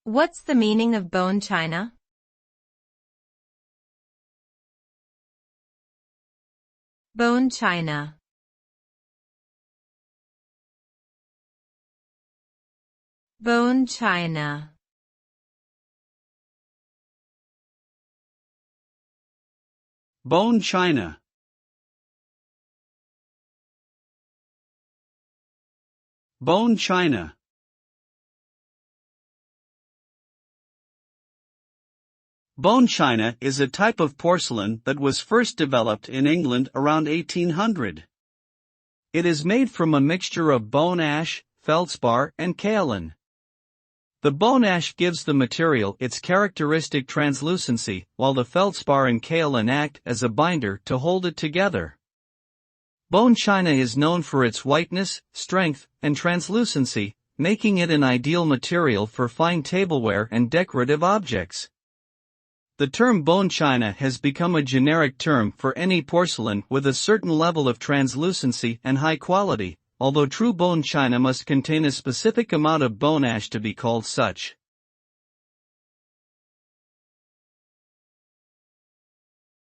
What's the meaning of bone china? Bone china. Bone china. Bone china. Bone china. Bone china is a type of porcelain that was first developed in England around 1800. It is made from a mixture of bone ash, feldspar, and kaolin. The bone ash gives the material its characteristic translucency, while the feldspar and kaolin act as a binder to hold it together. Bone china is known for its whiteness, strength, and translucency, making it an ideal material for fine tableware and decorative objects. The term bone china has become a generic term for any porcelain with a certain level of translucency and high quality, although true bone china must contain a specific amount of bone ash to be called such.